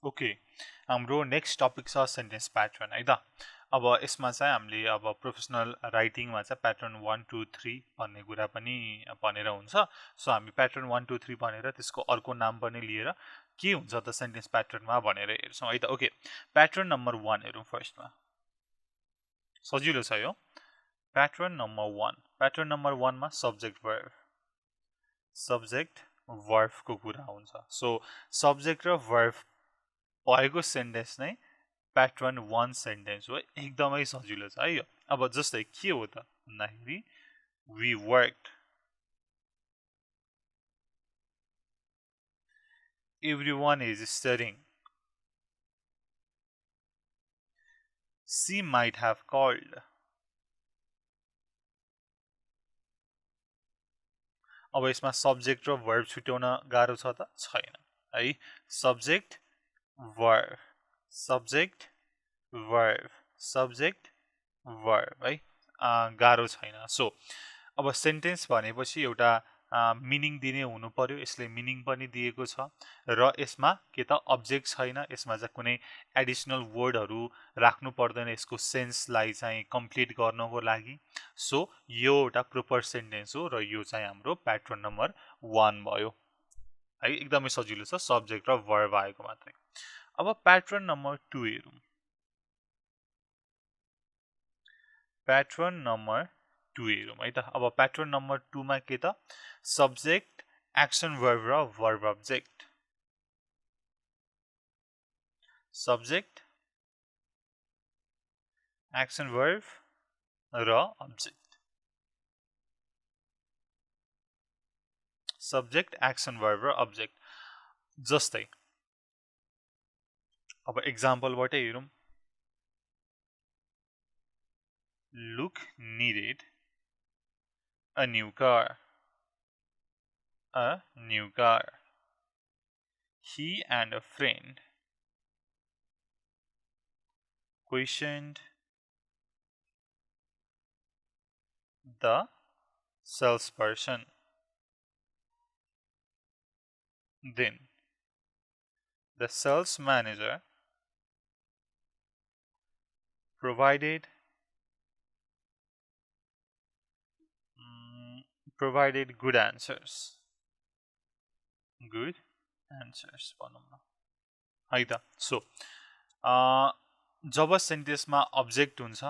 Okay, हाम्रो next topic छ sentence pattern है त। अब यसमा चाहिँ हामीले अब प्रोफेसनल राइटिङमा चाहिँ प्याटर्न 1 2 3 भन्ने कुरा पनि भनेर हुन्छ। सो हामी प्याटर्न 1 2 3 भनेर त्यसको अर्को नाम पनि लिएर के हुन्छ त सेन्टेन्स प्याटर्नमा भनेर हेर्छौँ है त। ओके, प्याटर्न नम्बर 1 हेरौँ फर्स्टमा। सजिलो छ यो। प्याटर्न नम्बर 1, प्याटर्न नम्बर 1 मा सब्जेक्ट वर्बको कुरा हुन्छ। सो सब्जेक्ट र वर्ब भएको सेन्टेन्स नै प्याटर्न 1 सेन्टेन्स हो। एकदमै सजिलो छ है यो। अब जस्तै के हो त भन्दाखेरि we worked, everyone is studying, she might have called। अब यसमा सब्जेक्ट र वर्ब छुट्याउन गाह्रो छ त छैन है। Subject verb, subject verb, subject verb है, गाह्रो छैन। सो अब सेन्टेन्स भनेपछि एउटा मिनिङ दिने हुनु पर्यो। यसले मिनिङ पनि दिएको छ र यसमा के त अब्जेक्ट छैन। यसमा चाहिँ कुनै एडिसनल वर्डहरू राख्नु पर्दैन यसको सेन्सलाई चाहिँ कम्प्लिट गर्नको लागि। सो यो एउटा प्रोपर सेन्टेन्स हो र यो चाहिँ हाम्रो प्याटर्न नम्बर 1 भयो है। एकदमै सजिलो छ, सब्जेक्ट र वर्ब आएको मात्रै। अब प्याटर्न नम्बर 2 हेरौँ। प्याटर्न नम्बर 2 हेरौँ है त। अब प्याटर्न नम्बर 2 मा के त सब्जेक्ट, एक्सन वर्ब र verb object. Subject, action verb र अब्जेक्ट। सब्जेक्ट, एक्सन वर्ब र अब्जेक्ट। जस्तै अब एक्जाम्पलबाटै हेरौँ। Luke needed a new car. A new car. He and a friend questioned the salesperson. Then the sales manager provided good answers. Good answers भनौँ न है त। So जब सेन्टेन्समा object हुन्छ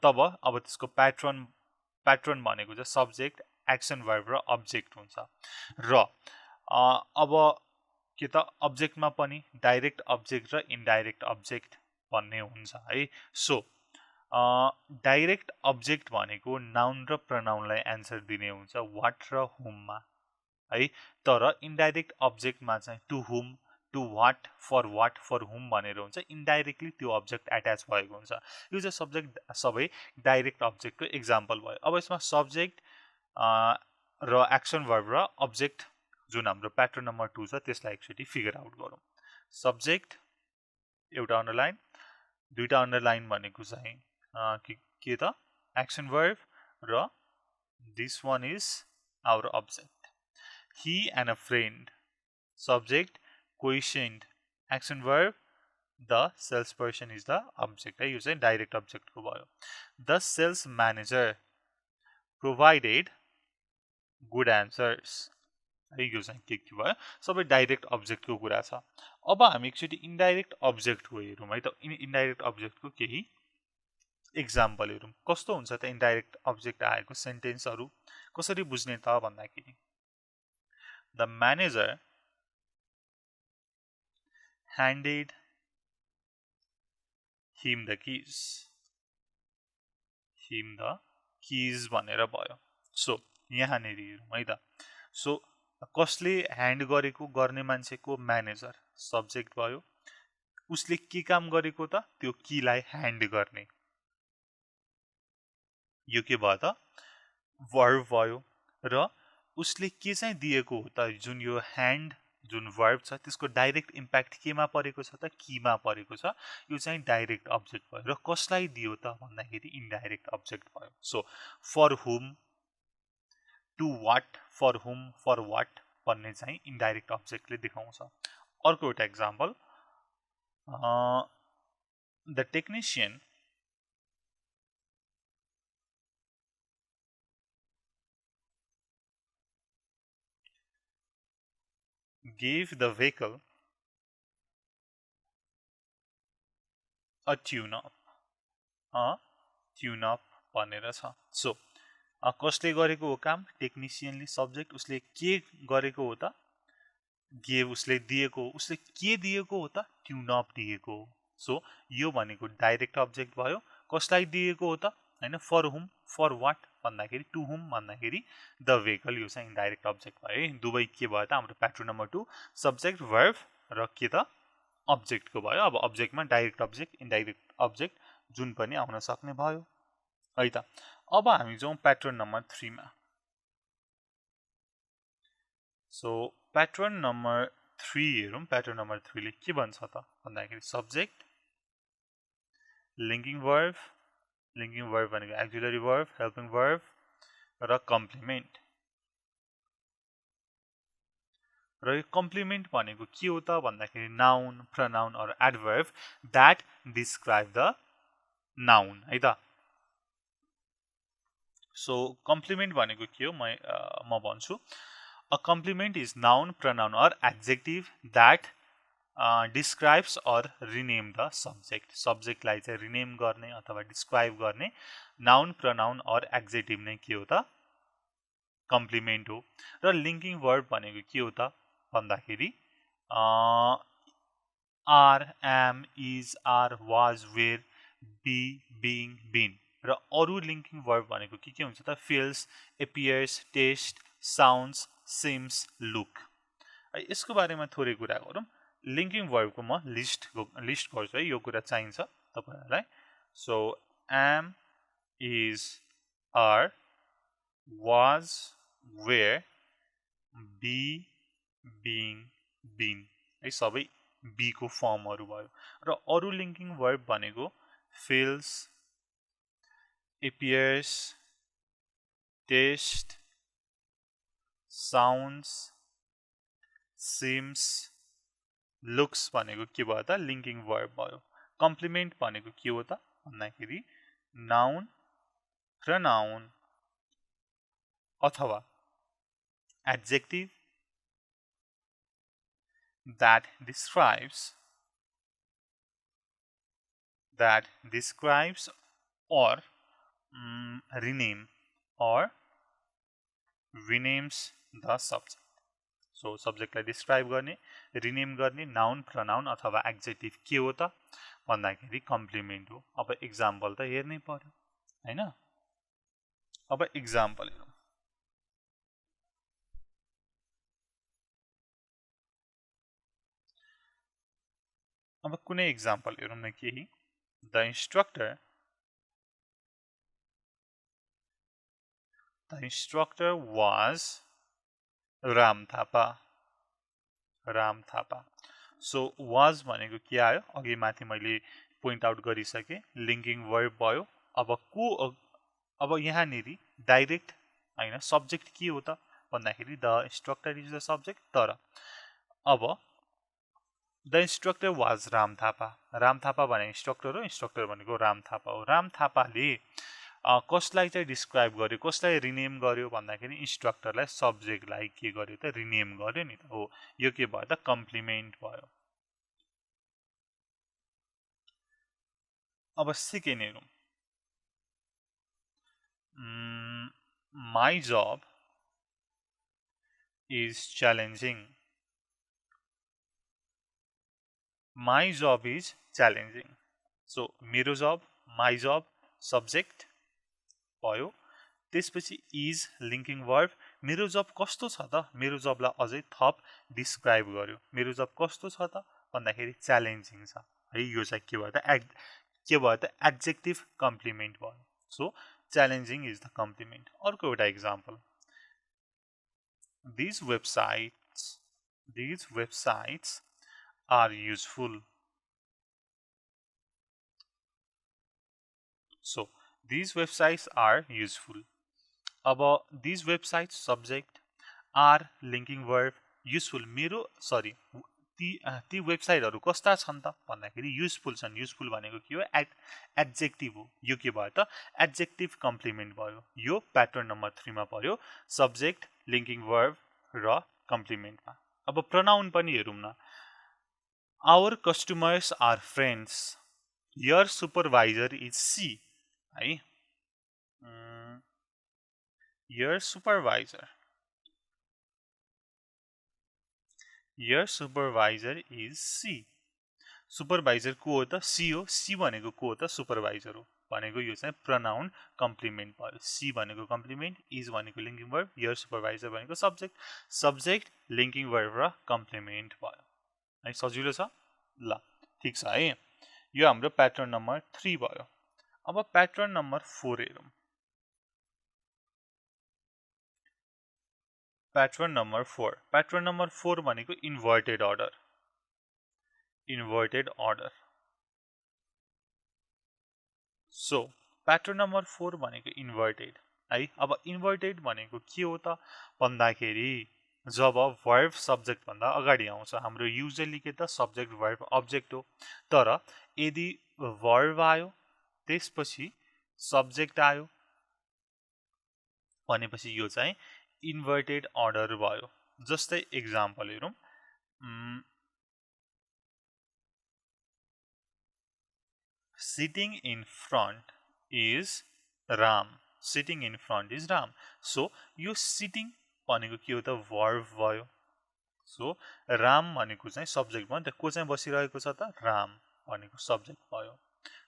तब अब त्यसको प्याटर्न भनेको चाहिँ सब्जेक्ट, एक्सन वर्ब र अब्जेक्ट हुन्छ। र अब के त अब्जेक्टमा पनि डाइरेक्ट अब्जेक्ट र इन्डाइरेक्ट अब्जेक्ट भन्ने हुन्छ है। सो डाइरेक्ट अब्जेक्ट भनेको नाउन र प्रनाउनलाई एन्सर दिने हुन्छ वाट र हुममा है। तर इन्डाइरेक्ट अब्जेक्टमा चाहिँ टु हुम, टु वाट, फर हुम भनेर हुन्छ। इन्डाइरेक्टली त्यो अब्जेक्ट एट्याच भएको हुन्छ। यो चाहिँ सब्जेक्ट सबै डाइरेक्ट अब्जेक्टको एक्जाम्पल भयो। अब यसमा सब्जेक्ट र एक्सन वर्ब र अब्जेक्ट जुन हाम्रो प्याटर्न नम्बर 2 छ त्यसलाई एकचोटि फिगर आउट गरौँ। सब्जेक्ट एउटा अन्डरलाइन, दुईटा अन्डरलाइन भनेको चाहिँ के त एक्सन वर्ब र this one is our object. He and a friend, subject, questioned, action verb, the salesperson is the object है। यो चाहिँ डाइरेक्ट अब्जेक्टको भयो। The sales manager provided good answers है। यो चाहिँ के भयो, सबै डाइरेक्ट अब्जेक्टको कुरा छ। अब हामी एकचोटि इन्डाइरेक्ट अब्जेक्टको हेरौँ है त। इन्डाइरेक्ट अब्जेक्टको केही एक्जाम्पल हेरौँ। कस्तो हुन्छ त इन्डाइरेक्ट अब्जेक्ट आएको सेन्टेन्सहरू कसरी बुझ्ने त भन्दाखेरि The manager handed him the keys. Him the keys भनेर भयो। सो यहाँनिर हेरौँ है त। सो कसले ह्यान्ड गरेको, गर्ने मान्छेको म्यानेजर सब्जेक्ट भयो। उसले के काम गरेको त त्यो कीलाई ह्यान्ड गर्ने, यो के भयो त वर्ब भयो। र उसले के चाहिँ दिएको हो त जुन यो ह्यान्ड जुन वर्ब छ त्यसको डाइरेक्ट इम्प्याक्ट केमा परेको छ त कीमा परेको छ। यो चाहिँ डाइरेक्ट अब्जेक्ट भयो। र कसलाई दियो त भन्दाखेरि इन्डाइरेक्ट अब्जेक्ट भयो। सो फर हुम, टु वाट, फर हुम, फर वाट भन्ने चाहिँ इन्डाइरेक्ट अब्जेक्टले देखाउँछ। अर्को एउटा example, the technician gave the vehicle a tune-up. भनेर छ। सो कसले गरेको हो काम? टेक्निसियनले, सब्जेक्ट। उसले के गरेको हो त? गेभ, उसले दिएको। उसले के दिएको हो त? ट्युनअप दिएको हो। सो यो भनेको डाइरेक्ट अब्जेक्ट भयो। कसलाई दिएको हो त? हैन, फर हुम, फर वाट भन्दाखेरि, टु हुम भन्दाखेरि द भेहिकल, यो चाहिँ इन्डाइरेक्ट अब्जेक्ट भयो है। दुवै के भयो त? हाम्रो प्याटर्न नम्बर 2 सब्जेक्ट, वर्ब र के त? अब्जेक्टको भयो। अब अब्जेक्टमा डाइरेक्ट अब्जेक्ट, इन्डाइरेक्ट अब्जेक्ट जुन पनि आउन सक्ने भयो है त। अब हामी जाउँ प्याटर्न नम्बर 3 मा। सो प्याटर्न नम्बर 3 हेरौँ। प्याटर्न नम्बर 3 ले के भन्छ त भन्दाखेरि, subject, linking verb, linking verb भनेको एक्जिलरी वर्ब, हेल्पिङ वर्ब र कम्प्लिमेन्ट। र यो कम्प्लिमेन्ट भनेको के हो त भन्दाखेरि, noun, pronoun or adverb that describe the noun है त। सो कम्प्लिमेन्ट भनेको के हो म भन्छु। A complement is noun, pronoun or adjective that describes or rename the subject. Subject लाई चाहिँ rename गर्ने अथवा describe गर्ने noun, pronoun or adjective नै के हो त? कम्प्लिमेन्ट हो। र लिङ्किङ वर्ब भनेको के हो त भन्दाखेरि, are, am, is, are, was, were, be, being, been. र अरू लिङ्किङ वर्ब भनेको के हुन्छ त? Feels, appears, taste, sounds, seems, look. यसको बारेमा थोरै कुरा गरौँ। लिङ्किङ वर्बको म लिस्ट गर्छु है, यो कुरा चाहिन्छ तपाईँहरूलाई। So am, is, are, was, were, be, being, been है, सबै बी को फर्महरू भयो। र अरू लिङ्किङ वर्ब भनेको feels, appears, taste, sounds, seems, looks भनेको के भयो त? लिङ्किङ वर्ब भयो। कम्प्लिमेन्ट भनेको के हो त भन्दाखेरि, नाउन, प्रनाउन अथवा adjective that describes or rename or renames the subject. सो सब्जेक्टलाई डिस्क्राइब गर्ने, रिनेम गर्ने नाउन, प्रनाउन अथवा एडजेक्टिभ के हो त भन्दाखेरि कम्प्लिमेन्ट हो। अब एक्जाम्पल त हेर्नै पर्यो हैन। अब एक्जाम्पल हेरौँ। अब कुनै एक्जाम्पल हेरौँ न केही। The instructor was Ram Thapa. Ram Thapa. So was भनेको के आयो? अघि माथि मैले पोइन्ट आउट गरिसकेँ, लिङ्किङ वर्ब भयो। अब यहाँनिर डाइरेक्ट हैन, सब्जेक्ट के हो त भन्दाखेरि the instructor is the subject. तर अब the instructor was Ram Thapa. Ram Thapa भने इन्स्ट्रक्टर हो, इन्स्ट्रक्टर भनेको राम थापा हो। राम थापाले कसलाई चाहिँ डिस्क्राइब गर्यो, कसलाई रिनेम गर्यो भन्दाखेरि इन्स्ट्रक्टरलाई, सब्जेक्टलाई के गर्यो त? रिनेम गर्यो नि त। हो, यो के भयो त? कम्प्लिमेन्ट भयो। अब सेकेन्ड हेरौँ। My job is challenging. My job is challenging. So मेरो जब, माई जब सब्जेक्ट भयो। त्यसपछि इज लिङ्किङ वर्ब। मेरो जब कस्तो छ त? मेरो जबलाई अझै थप डिस्क्राइब गर्यो। मेरो जब कस्तो छ त भन्दाखेरि च्यालेन्जिङ छ है। यो चाहिँ के भयो त? एडजेक्टिभ कम्प्लिमेन्ट भयो। So challenging is the complement. अर्को एउटा example. These websites are useful. So these websites are useful. अब these websites subject, are linking verb, useful मेरो ती वेबसाइटहरु कस्ता छन् त भन्दाखेरि युजफुल छन्। युजफुल भनेको के हो? एडजेक्टिभ हो। यो के भयो त? एडजेक्टिभ कम्प्लिमेन्ट भयो। यो प्याटर्न नम्बर 3 मा पर्यो, सब्जेक्ट, लिङ्किङ वर्ब र कम्प्लिमेन्टमा। अब प्रोनाउन पनि हेरौँ न। Our customers are friends, your supervisor is she, है। Your supervisor is she. Supervisor को हो त? सी हो। सी भनेको को हो त? सुपरभाइजर हो। भनेको यो चाहिँ प्रोनाउन कम्प्लिमेन्ट भयो। सी भनेको कम्प्लिमेन्ट, इज भनेको लिङ्किङ वर्ब, योर सुपरभाइजर भनेको सब्जेक्ट, सब्जेक्ट, लिङ्किङ वर्ब र कम्प्लिमेन्ट भयो। है, सजिलो छ? ल, ठीक छ है। यो हाम्रो प्याटर्न नम्बर 3 भयो। अब प्याटर्न नम्बर 4 हेरौँ। Pattern number 4। प्याटर्न नम्बर 4 भनेको inverted order. Inverted order. So pattern number 4 भनेको इन्भर्टेड, है। अब इन्भर्टेड भनेको के हो त भन्दाखेरि जब वर्ब सब्जेक्ट भन्दा अगाडि आउँछ। हाम्रो युजुअली के त? सब्जेक्ट, वर्ब, अब्जेक्ट हो। तर यदि वर्ब आयो, त्यसपछि सब्जेक्ट आयो भनेपछि यो चाहिँ इन्भर्टेड अर्डर भयो। जस्तै एक्जाम्पल हेरौँ। Sitting in front is Ram. Sitting in front is Ram. So यो sitting भनेको के हो त? verb भयो। So Ram भनेको चाहिँ सब्जेक्ट भयो नि त। को चाहिँ बसिरहेको छ त? Ram भनेको सब्जेक्ट भयो।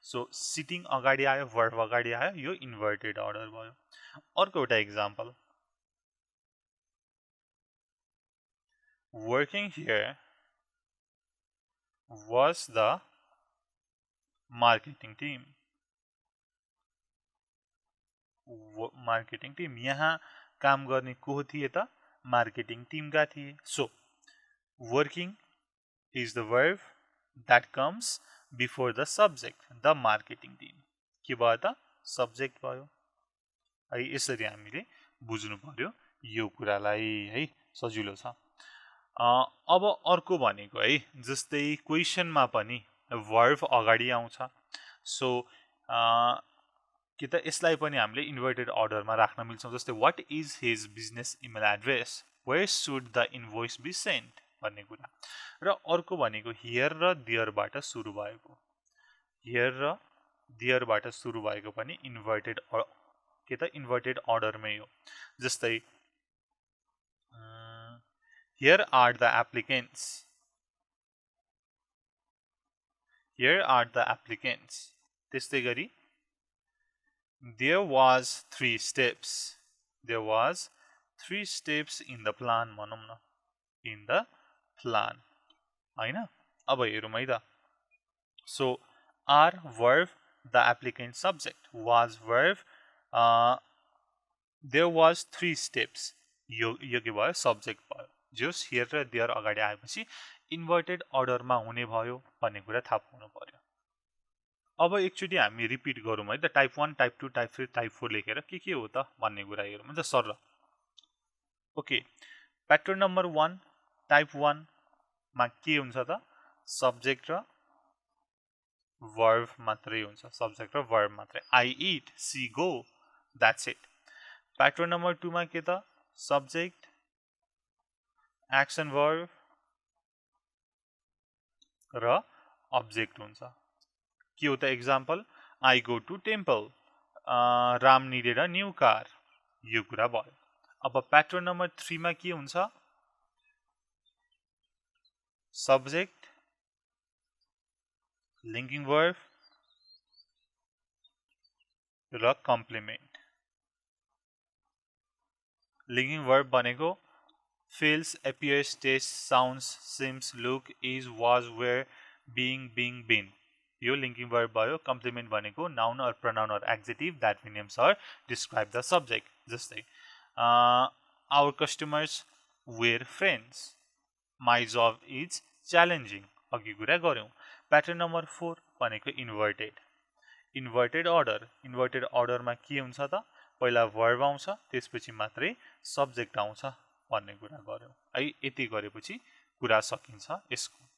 So sitting अगाडि आयो, verb अगाडि आयो, यो इन्भर्टेड अर्डर भयो। अर्को एउटा example. Working here was the marketing team. Marketing team, यहाँ काम गर्ने को थिए त? मार्केटिङ टिमका थिए। So working is the verb that comes before the subject, the marketing team. के भयो त? सब्जेक्ट भयो। है, यसरी हामीले बुझ्नु पर्यो यो कुरालाई, है। सजिलो छ। अब अर्को भनेको है, जस्तै क्वेसनमा पनि वर्ब अगाडि आउँछ। सो कि त यसलाई पनि हामीले इन्भर्टेड अर्डरमा राख्न मिल्छौँ। जस्तै what is his business email address, where should the invoice be sent भन्ने कुरा। र अर्को भनेको हियर र देयरबाट सुरु भएको। हियर र देयरबाट सुरु भएको पनि इन्भर्टेड के त? इन्भर्टेड अर्डरमै हो। जस्तै here are the applicants, here are the applicants. त्यस्तै गरी there was 3 steps. There was 3 steps in the plan भनौँ न। in the plan, हैन? अब हेरौँ है त। So are verb, the applicant subject, was verb, there was 3 steps, यो के भयो? सब्जेक्ट भयो। जस हियर र देयर अगाडि आएपछि इन्भर्टेड अर्डरमा हुने भयो भन्ने कुरा थाहा पाउनु पर्यो। अब एकचोटि हामी रिपिट गरौँ है त। टाइप 1, टाइप 2, टाइप 3, टाइप 4 लेखेर के हो त भन्ने कुरा हेरौँ हुन्छ sir. Okay, pattern number 1 type 1 मा के हुन्छ त? सब्जेक्ट र वर्ब मात्रै हुन्छ। सब्जेक्ट र वर्ब मात्रै। I eat, she go, that's it. Pattern number 2 मा के त? सब्जेक्ट, एक्सन वर्ब र अब्जेक्ट हुन्छ। के हो त example? I go to temple, Ram needed a new car, यो कुरा भयो। अब प्याटर्न नम्बर 3 मा के हुन्छ? सब्जेक्ट, लिङ्किङ वर्ब र कम्प्लिमेन्ट। लिङ्किङ वर्ब भनेको feels, appears, tastes, sounds, seems, look, is, was, were, being, been। यो लिङ्किङ वर्ब भयो। कम्प्लिमेन्ट भनेको noun or pronoun or adjective that names or describe the subject। जस्तै our customers were friends, my job is challenging, अघि कुरा गर्यौं। Pattern number 4 भनेको inverted. Inverted order. Inverted अर्डरमा के हुन्छ त? पहिला वर्ब आउँछ, त्यसपछि मात्रै सब्जेक्ट आउँछ भन्ने कुरा गर्यौं है। यति गरेपछि कुरा सकिन्छ यसको।